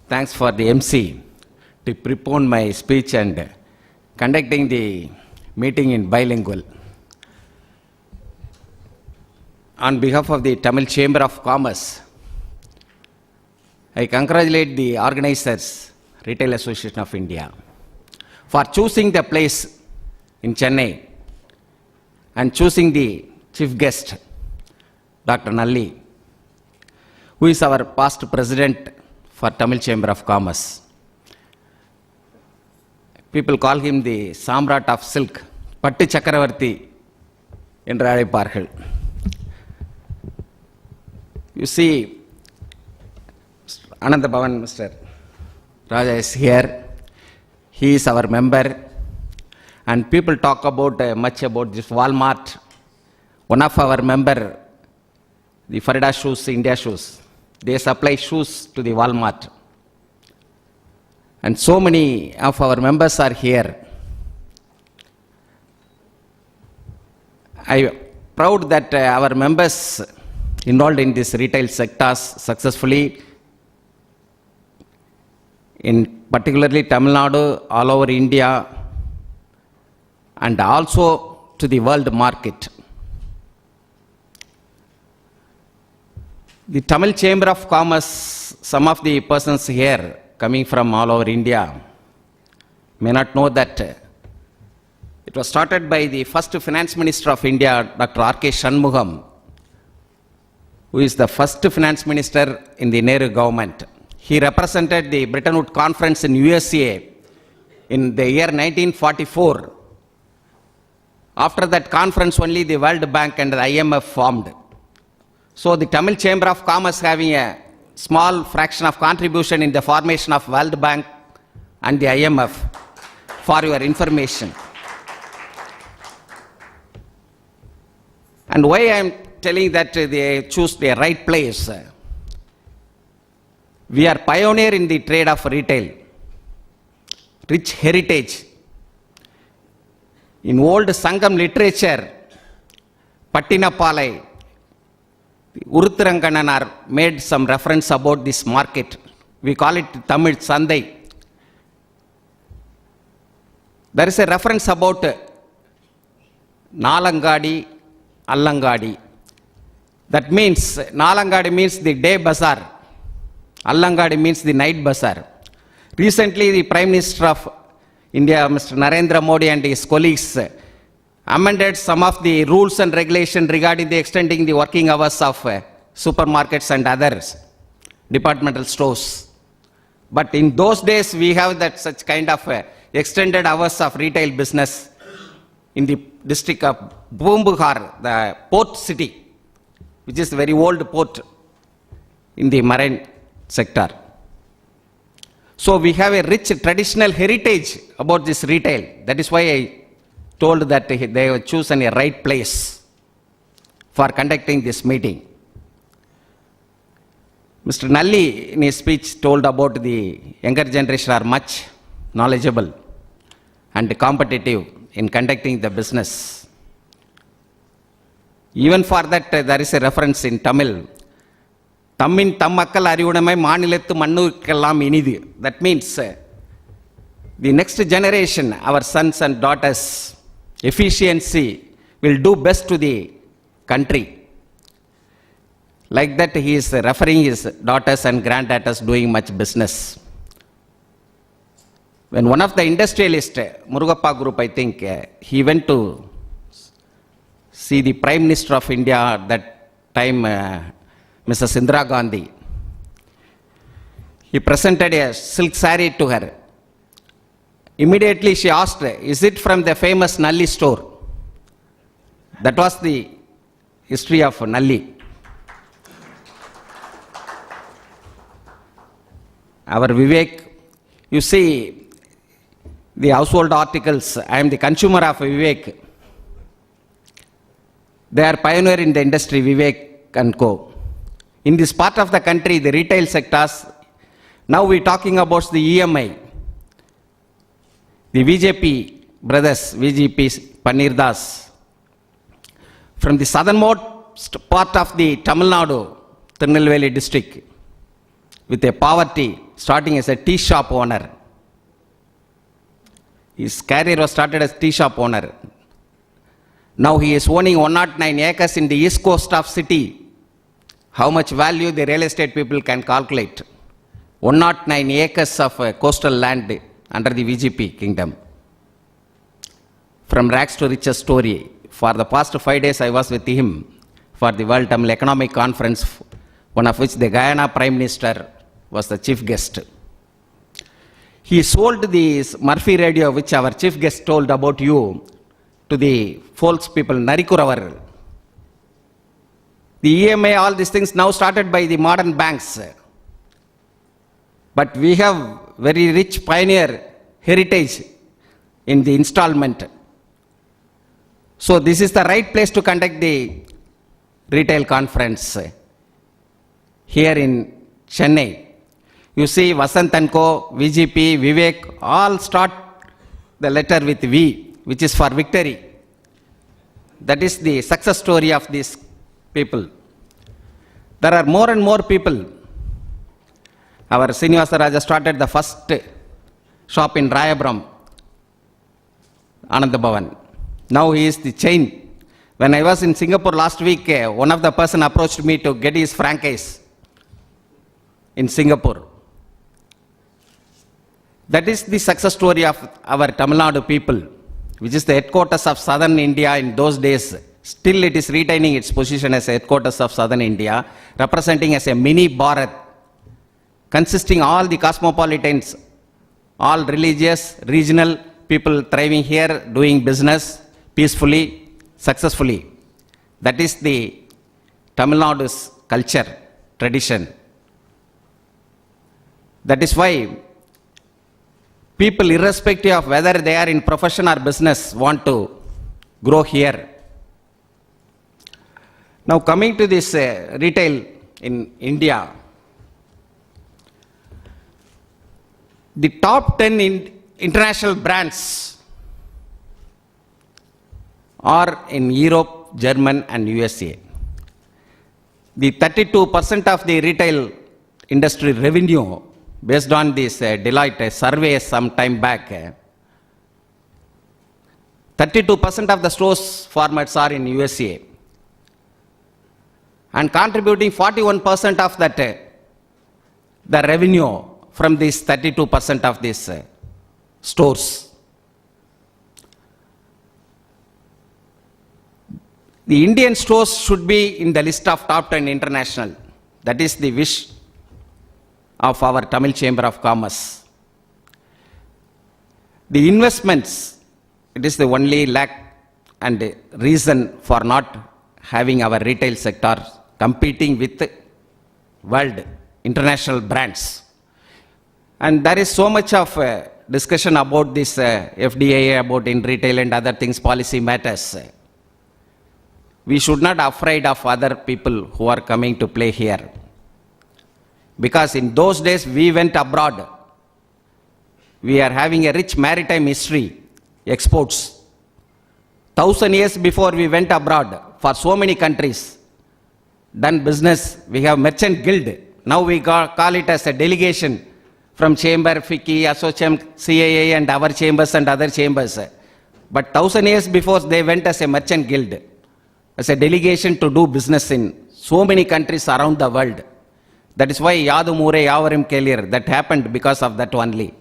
Thanks for the MC to prepone my speech and conducting the meeting in bilingual. On behalf of the Tamil Chamber of Commerce, I congratulate the organizers, Retail Association of India, for choosing the place in Chennai and choosing the chief guest, Dr. Nalli, who is our past president for Tamil Chamber of Commerce. People call him the Samrat of Silk, Pattu Chakravarti என்று அழைப்பார்கள். You see, Saravana Bhavan, Mr. Raja is here. He is our member. And people talk about much about this Walmart. One of our member, the Farida Shoes, India Shoes, they supply shoes to the Walmart. And so many of our members are here. I am proud that our members involved in this retail sectors successfully, in particularly Tamil Nadu, all over India, and also to the world market. The Tamil Chamber of Commerce, some of the persons here coming from all over India may not know that it was started by the first Finance Minister of India, Dr. R.K. Shanmugam, who is the first Finance Minister in the Nehru government. He represented the Bretton Woods Conference in USA in the year 1944. After that conference, only the World Bank and the IMF formed. So the Tamil Chamber of Commerce having a small fraction of contribution in the formation of World Bank and the IMF, for your information. And why I am telling that they choose the right place? We are pioneer in the trade of retail, rich heritage. In old Sangam literature, Pattinapalai, Urutharangannanar made some reference about this market. We call it Tamil Sandai. There is a reference about Nalangadi, Allangadi. That means, Nalangadi means the day bazaar. Allangadi means the night bazaar. Recently, the Prime Minister of India, Mr. Narendra Modi and his colleagues amended some of the rules and regulations regarding the extending the working hours of supermarkets and others, departmental stores. But in those days, we have that such kind of extended hours of retail business in the district of Bumbuhar, the port city, which is a very old port in the marine sector. So we have a rich traditional heritage about this retail. That is why I told that they have chosen a right place for conducting this meeting. Mr. Nalli, in his speech, told about the younger generation are much knowledgeable and competitive in conducting the business. Even for that, there is a reference in Tamil. Tammin Tammakkal Arivudamai Manilettu Mannukkellam Inidhu. That means the next generation, our sons and daughters, efficiency will do best to the country. Like that, he is referring his daughters and granddaughters doing much business. When one of the industrialists, Murugappa Group, I think, he went to see the Prime Minister of India at that time, Mrs. Indira Gandhi. He presented a silk saree to her. Immediately she asked, is it from the famous Nalli store? That was the history of Nalli. Our Vivek, you see, the household articles, I am the consumer of Vivek. They are pioneer in the industry, Vivek and Co. In this part of the country, the retail sectors, now we are talking about the EMI. The VGP brothers, VGP Panirdas, from the southernmost part of the Tamil Nadu, Tirunelveli district, with a poverty, starting as a tea shop owner. His career was started as tea shop owner. Now he is owning 109 acres in the east coast of city. How much value the real estate people can calculate. 109 acres of coastal land under the VGP kingdom. From rags to riches story. For the past 5 days I was with him for the World Tamil Economic Conference, one of which the Guyana Prime Minister was the chief guest. He sold the Murphy radio, which our chief guest told about you, to the folks people, Narikuravar. The EMI, all these things now started by the modern banks. But we have very rich pioneer heritage in the installment. So this is the right place to conduct the retail conference here in Chennai. You see Vasant & Co, VGP, Vivek, all start the letter with V, which is for victory. That is the success story of these people. There are more and more people. Our Srinivasa Raja started the first shop in Rayapuram, Saravana Bhavan. Now he is the chain. When I was in Singapore last week, one of the person approached me to get his franchise in Singapore. That is the success story of our Tamil Nadu people, which is the headquarters of southern India in those days. Still it is retaining its position as headquarters of southern India, representing as a mini Bharat, consisting all the cosmopolitans, all religious, regional people thriving here, doing business peacefully, successfully. That is the Tamil Nadu's culture, tradition. That is why people, irrespective of whether they are in profession or business, want to grow here. Now coming to this retail in India, the top 10 international brands are in Europe, Germany and USA. The 32% of the retail industry revenue, based on this Deloitte survey some time back, 32% of the stores formats are in USA and contributing 41% of that the revenue from these 32% of these stores. The Indian stores should be in the list of top 10 international. That is the wish of our Tamil Chamber of Commerce. The investments, it is the only lack and reason for not having our retail sector competing with world international brands. And there is so much of discussion about this FDI, about in retail and other things, policy matters. We should not be afraid of other people who are coming to play here. Because in those days we went abroad. We are having a rich maritime history, exports. 1,000 years before we went abroad for so many countries, done business. We have merchant guild. Now we call it as a delegation from chamber, FICCI, Associam, CAA and our chambers and other chambers. But 1,000 years before they went as a merchant guild, as a delegation to do business in so many countries around the world. That is why Yadu Mure Yavarim Kelir, that happened because of that only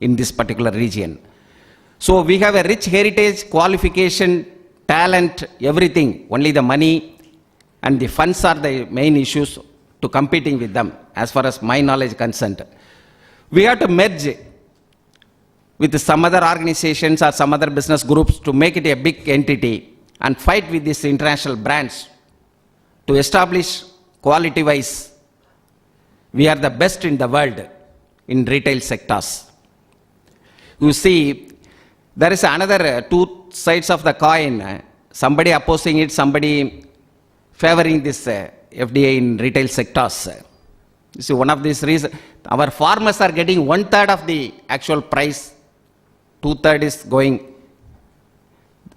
in this particular region. So we have a rich heritage, qualification, talent, everything. Only the money and the funds are the main issues to competing with them, as far as my knowledge is concerned. We have to merge with some other organizations or some other business groups to make it a big entity and fight with these international brands to establish quality-wise. We are the best in the world in retail sectors. You see, there is another two sides of the coin. Somebody opposing it, somebody favoring this FDI in retail sectors. You see, one of these reasons, our farmers are getting 1/3 of the actual price, 2/3 is going.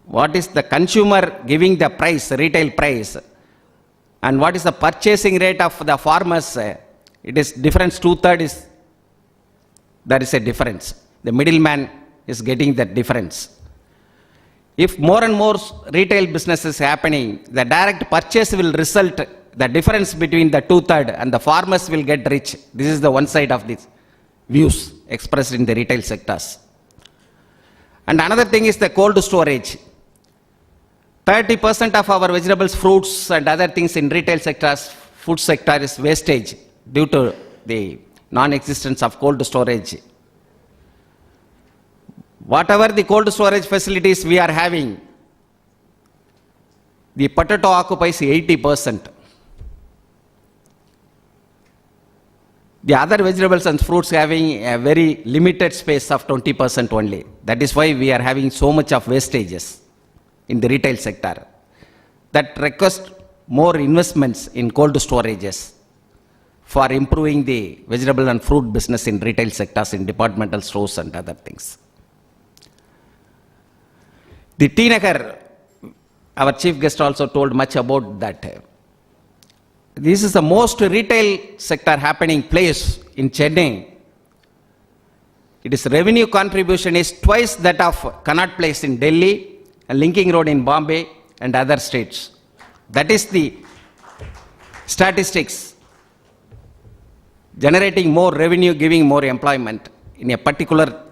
What is the consumer giving the price, retail price, and what is the purchasing rate of the farmers? It is difference, 2/3 is there is a difference. The middleman is getting that difference. If more and more retail business is happening, the direct purchase will result, the difference between the two-thirds and the farmers will get rich. This is the one side of these views expressed in the retail sectors. And another thing is the cold storage. 30% of our vegetables, fruits and other things in retail sectors, food sector is wastage due to the non-existence of cold storage. Whatever the cold storage facilities we are having, the potato occupies 80%. The other vegetables and fruits having a very limited space of 20% only. That is why we are having so much of wastages in the retail sector. That request more investments in cold storages for improving the vegetable and fruit business in retail sectors, in departmental stores and other things. The T Nagar, our chief guest also told much about that. This is the most retail sector happening place in Chennai. Its revenue contribution is twice that of Connaught Place in Delhi, and Linking Road in Bombay and other states. That is the statistics. Generating more revenue, giving more employment in a particular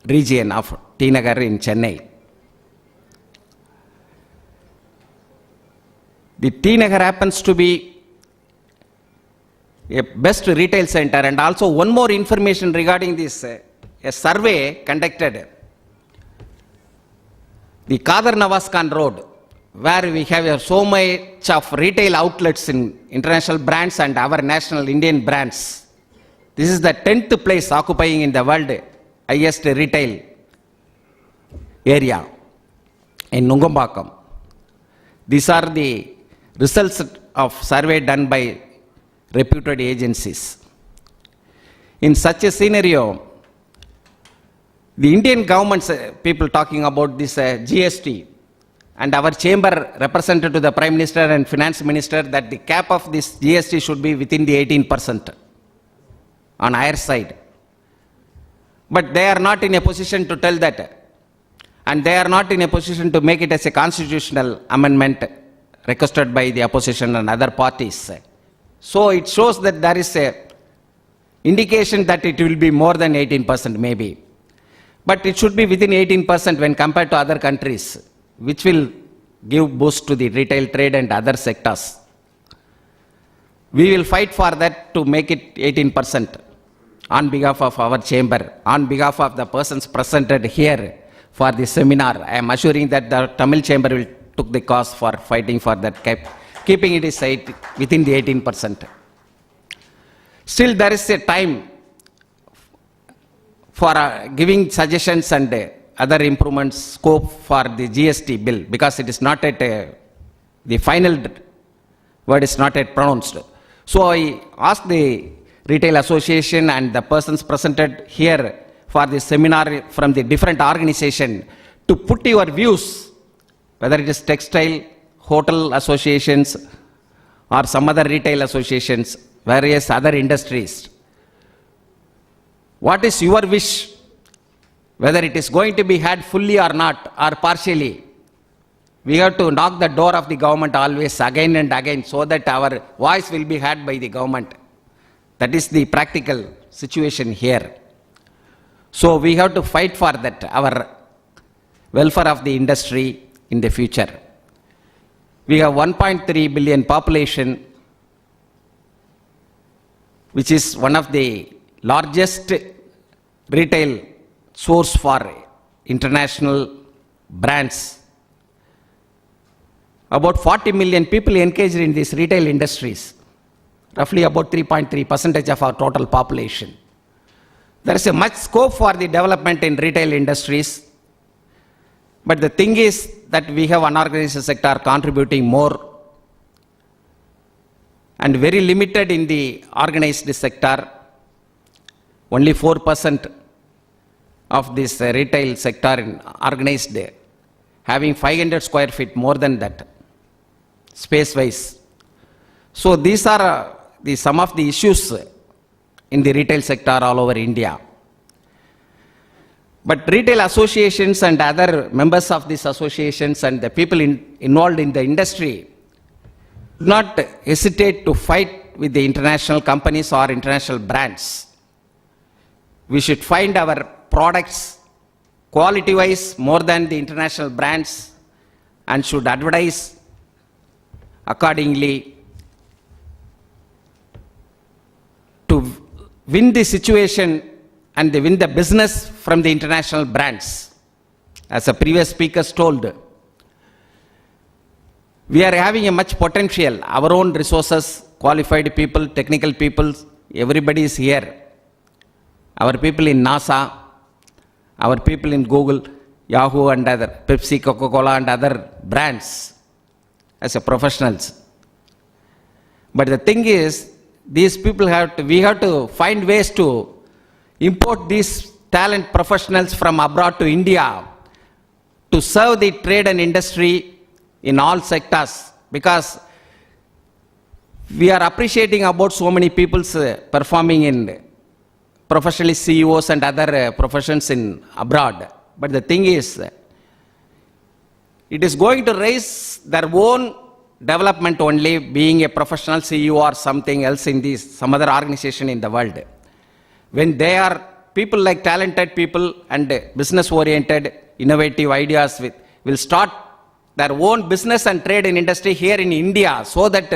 region of T Nagar in Chennai. The T Nagar happens to be a best retail center, and also one more information regarding this, a survey conducted. The Kadar Nawaz Khan Road, where we have so much of retail outlets in international brands and our national Indian brands. This is the 10th place occupying in the world highest retail area in Nungambakam. These are the results of survey done by reputed agencies. In such a scenario, the Indian government's people talking about this GST, and our chamber represented to the Prime Minister and Finance Minister that the cap of this GST should be within the 18% on higher side. But they are not in a position to tell that, and they are not in a position to make it as a constitutional amendment requested by the opposition and other parties. So it shows that there is a indication that it will be more than 18% maybe. But it should be within 18% when compared to other countries, which will give boost to the retail trade and other sectors. We will fight for that to make it 18% on behalf of our chamber, on behalf of the persons presented here for the seminar. I am assuring that the Tamil chamber will took the cause for fighting for that cap, keeping it is within the 18%. Still there is a time for giving suggestions and other improvements scope for the GST bill, because it is not at the final word is not yet pronounced. So I asked the Retail Association and the persons presented here for the seminar from the different organization to put your views, whether it is textile, hotel associations or some other retail associations, various other industries. What is your wish? Whether it is going to be had fully or not, or partially. We have to knock the door of the government always again and again so that our voice will be heard by the government. That is the practical situation here. So we have to fight for that, our welfare of the industry in the future. We have 1.3 billion population, which is one of the largest retail source for international brands. About 40 million people engaged in these retail industries, roughly about 3.3% of our total population. There is a much scope for the development in retail industries, but the thing is that we have unorganized sector contributing more and very limited in the organized sector. Only 4% of this retail sector in organized, having 500 square feet, more than that, space-wise. So these are some of the issues in the retail sector all over India. But retail associations and other members of these associations and the people involved in the industry do not hesitate to fight with the international companies or international brands. We should find our products quality-wise more than the international brands and should advertise accordingly to win the situation and they win the business from the international brands. As the previous speakers told, we are having a much potential, our own resources, qualified people, technical people, everybody is here. Our people in NASA, our people in Google, Yahoo and other, Pepsi, Coca-Cola and other brands as a professionals. But the thing is, these people we have to find ways to import these talent professionals from abroad to India to serve the trade and industry in all sectors, because we are appreciating about so many people performing in professionally CEOs and other professions in abroad. But the thing is, it is going to raise their own development only, being a professional CEO or something else in some other organization in the world. When they are people like talented people and business-oriented, innovative ideas will start their own business and trade and industry here in India, so that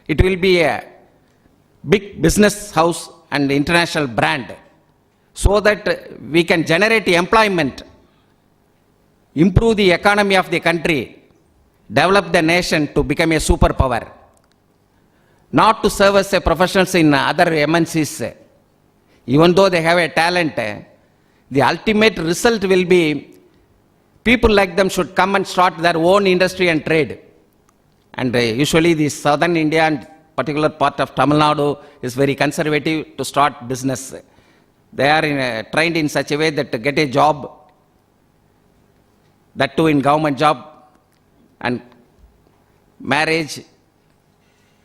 it will be a big business house and international brand, so that we can generate employment, improve the economy of the country, develop the nation to become a superpower, not to serve as professionals in other MNCs. Even though they have a talent, the ultimate result will be people like them should come and start their own industry and trade. And usually the southern India and particular part of Tamil Nadu is very conservative to start business. They are trained in such a way that to get a job, that too in government job, and marriage,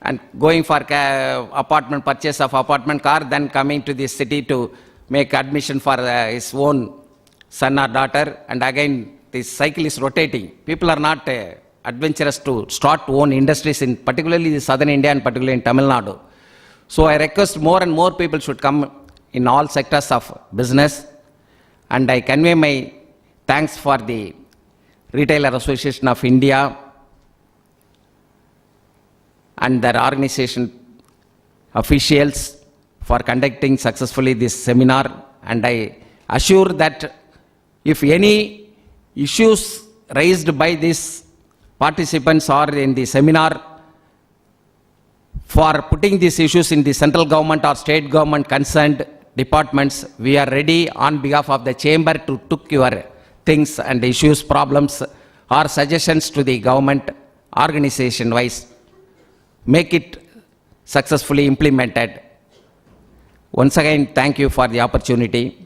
and going for apartment, purchase of apartment, car, then coming to the city to make admission for his own son or daughter, and again this cycle is rotating. People are not adventurous to start own industries in particularly the southern India and particularly in Tamil Nadu. So I request more and more people should come in all sectors of business, and I convey my thanks for the Retailer Association of India and their organization officials for conducting successfully this seminar. And I assure that if any issues raised by these participants or in the seminar for putting these issues in the central government or state government concerned departments, we are ready on behalf of the chamber to take your things and issues, problems or suggestions to the government organization wise. Make it successfully implemented. Once again, thank you for the opportunity.